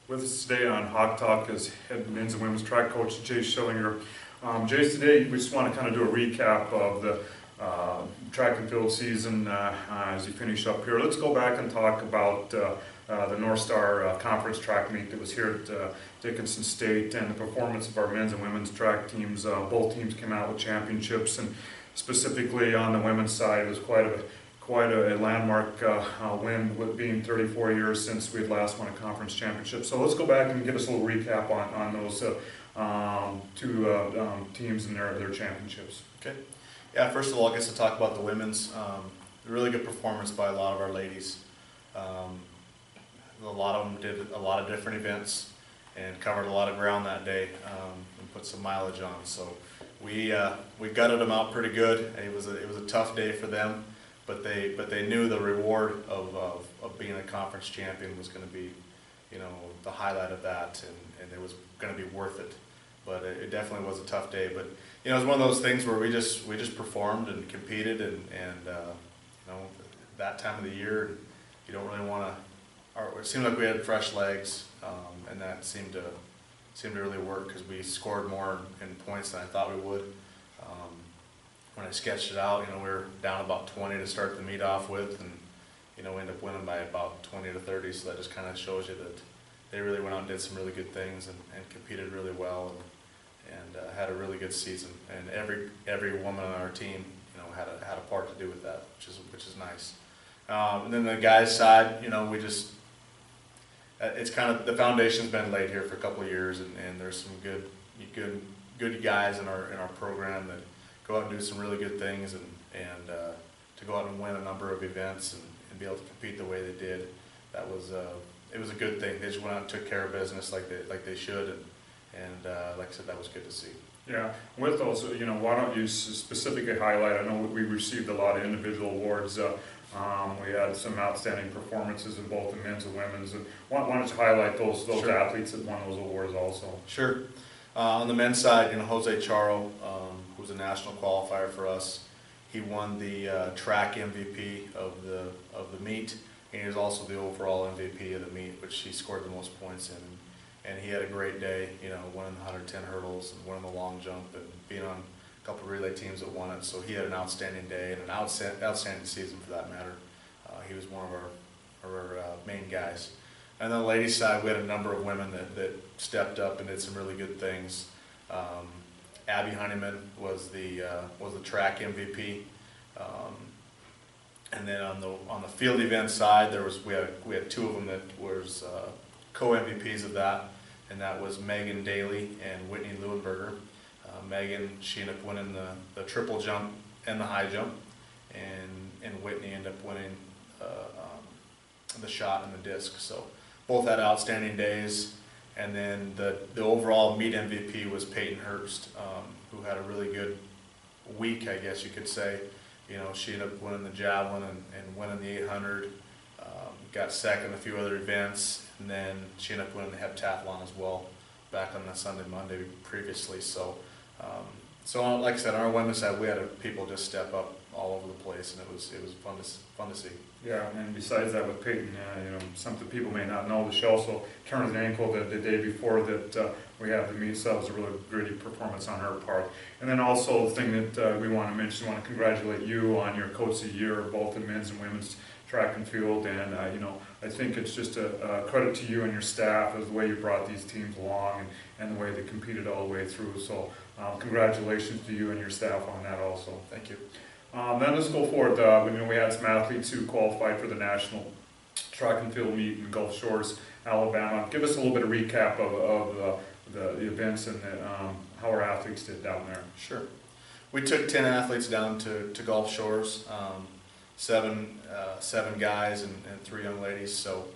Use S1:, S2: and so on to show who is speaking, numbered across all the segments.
S1: With us today on Hawk Talk is head men's and women's track coach Jay Schillinger. Jay, today we just want to kind of do a recap of the track and field season as you finish up here. Let's go back and talk about the North Star Conference track meet that was here at Dickinson State and the performance of our men's and women's track teams. Both teams came out with championships, and specifically on the women's side, it was quite a landmark win, with being 34 years since we had last won a conference championship. So let's go back and give us a little recap on those two teams and their championships.
S2: Okay. Yeah, first of all, I guess to talk about the women's, really good performance by a lot of our ladies. A lot of them did a lot of different events and covered a lot of ground that day and put some mileage on. So we gutted them out pretty good. It was a tough day for them. But they knew the reward of being a conference champion was going to be, the highlight of that, and it was going to be worth it. But it definitely was a tough day. But it was one of those things where we just performed and competed, and that time of the year, you don't really want to. It seemed like we had fresh legs, and that seemed to really work because we scored more in points than I thought we would. When I sketched it out, we were down about 20 to start the meet off with, and we ended up winning by about 20 to 30. So that just kind of shows you that they really went out and did some really good things and competed really well and had a really good season. And every woman on our team, had a part to do with that, which is nice. And then the guys' side, it's kind of the foundation's been laid here for a couple of years, and there's some good guys in our program that go out and do some really good things, and to go out and win a number of events and be able to compete the way they did, it was a good thing. They just went out and took care of business like they should, and like I said, that was good to see.
S1: Yeah, with those, why don't you specifically highlight? I know we received a lot of individual awards. We had some outstanding performances in both the men's and women's. And why don't you highlight those
S2: Sure.
S1: athletes that won those awards also?
S2: Sure. On the men's side, Jose Charo, who's a national qualifier for us, he won the track MVP of the meet, and he was also the overall MVP of the meet, which he scored the most points in. And he had a great day, winning the 110 hurdles and winning the long jump and being on a couple of relay teams that won it. So he had an outstanding day and an outstanding season for that matter. He was one of our main guys. And on the ladies' side, we had a number of women that stepped up and did some really good things. Abby Honeyman was the track MVP, and then on the field event side, we had two of them that was co-MVPs of that, and that was Megan Daly and Whitney Leuenberger. Megan, she ended up winning the triple jump and the high jump, and Whitney ended up winning the shot and the disc. So both had outstanding days. And then the overall meet MVP was Peyton Herbst, who had a really good week, I guess you could say. She ended up winning the javelin and winning the 800, got second in a few other events, and then she ended up winning the heptathlon as well back on the Sunday, Monday previously. So like I said, on our women's side, we had people just step up all over the place, and it was fun to see.
S1: Yeah, and besides that, with Peyton, something people may not know, she also turned an ankle the day before that we had the meet, so that was a really gritty performance on her part. And then also the thing that we want to mention, we want to congratulate you on your Coach of the Year, both in men's and women's track and field, and I think it's just a credit to you and your staff as the way you brought these teams along and the way they competed all the way through. So congratulations to you and your staff on that also.
S2: Thank you.
S1: Then let's go forward. We had some athletes who qualified for the national track and field meet in Gulf Shores, Alabama. Give us a little bit of recap of the events and how our athletes did down there.
S2: Sure. We took 10 athletes down to Gulf Shores, seven guys and 3 young ladies. So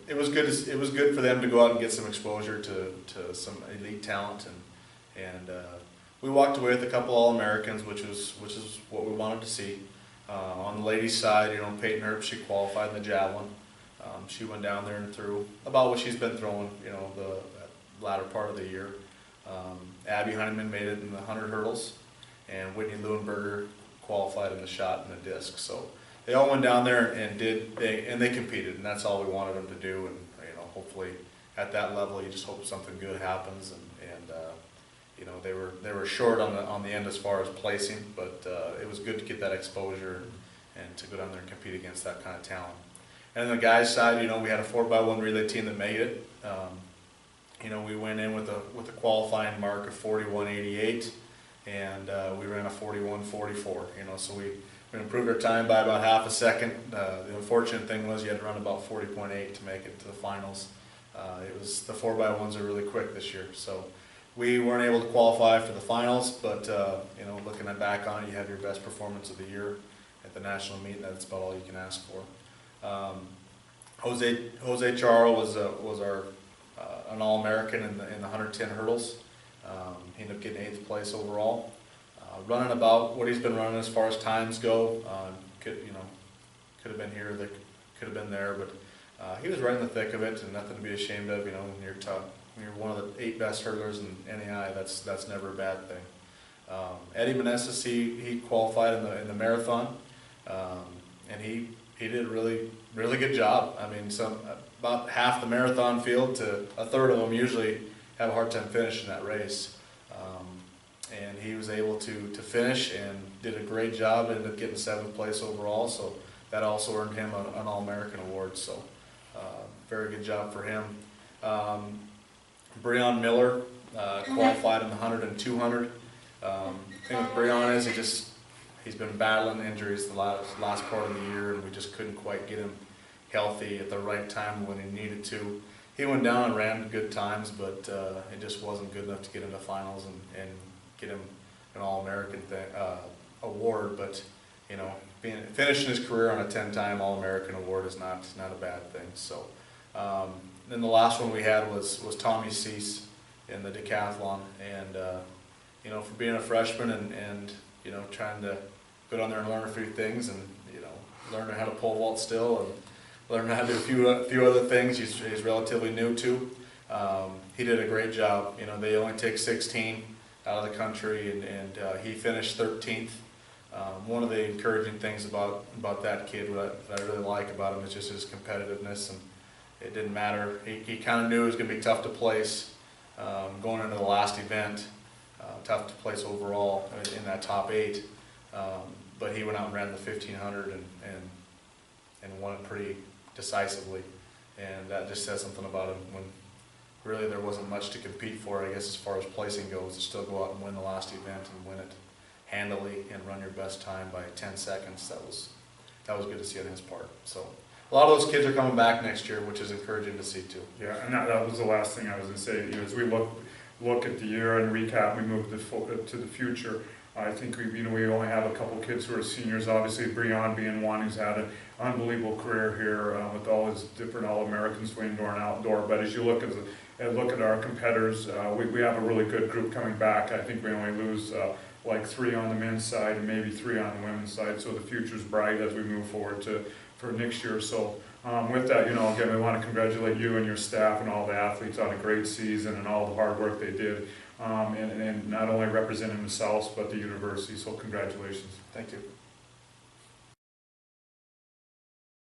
S2: it was good. It was good for them to go out and get some exposure to some elite talent, and we walked away with a couple All-Americans, which is what we wanted to see. On the ladies' side, Peyton Herbst, she qualified in the javelin. She went down there and threw about what she's been throwing, the latter part of the year. Abby Honeyman made it in the 100 hurdles, and Whitney Leuenberger qualified in the shot and the disc. So they all went down there and they competed, and that's all we wanted them to do. And hopefully at that level, you just hope something good happens, and you know, they were short on the end as far as placing, but it was good to get that exposure and to go down there and compete against that kind of talent. And on the guys' side, you know, we had a 4x1 relay team that made it. You know, we went in with a qualifying mark of 41.88, and we ran a 41.44. You know, so we improved our time by about half a second. The unfortunate thing was you had to run about 40.8 to make it to the finals. The 4x1s are really quick this year, so we weren't able to qualify for the finals. But you know, looking back on it, you have your best performance of the year at the national meet, and that's about all you can ask for. Jose Charo was our an All-American in the 110 hurdles. He ended up getting 8th place overall. Running about what he's been running as far as times go. Could have been here, could have been there, but he was right in the thick of it, and nothing to be ashamed of. You know, when you're one of the 8 best hurdlers in NAIA, that's never a bad thing. Eddie Meneses, he qualified in the marathon, and he did a really good job. I mean, about half the marathon field to a third of them usually have a hard time finishing that race. And he was able to finish and did a great job, ended up getting 7th place overall, so that also earned him an All-American award, so very good job for him. Breon Miller qualified in the 100 and 200. The thing with Breon is he's been battling injuries the last part of the year, and we just couldn't quite get him healthy at the right time when he needed to. He went down and ran good times, but it just wasn't good enough to get into finals and get him an All-American award. But you know, finishing his career on a 10-time All-American award is not a bad thing. So then the last one we had was Tommy Cease in the decathlon, and you know, for being a freshman and you know, trying to go down there and learn a few things, and you know, learn how to pole vault still, and learn how to do a few other things he's relatively new to. He did a great job. You know, they only take 16 out of the country, and he finished 13th. One of the encouraging things about that kid, what I really like about him, is just his competitiveness, and it didn't matter. He kind of knew it was going to be tough to place going into the last event, tough to place overall in that top 8. But he went out and ran the 1500 and won it pretty decisively, and that just says something about him when really there wasn't much to compete for, I guess, as far as placing goes, to still go out and win the last event and win it handily and run your best time by 10 seconds. That was good to see on his part. So a lot of those kids are coming back next year, which is encouraging to see too.
S1: Yeah, and that was the last thing I was going to say. You know, as we look at the year and recap, we move to the future. I think we only have a couple kids who are seniors. Obviously, Breon being one who's had an unbelievable career here with all his different All-Americans for indoor and outdoor. But as you look at our competitors, we have a really good group coming back. I think we only lose like 3 on the men's side and maybe 3 on the women's side. So the future's bright as we move forward for next year. So with that, you know, again, we want to congratulate you and your staff and all the athletes on a great season and all the hard work they did. And not only representing themselves, but the university, so congratulations.
S2: Thank you.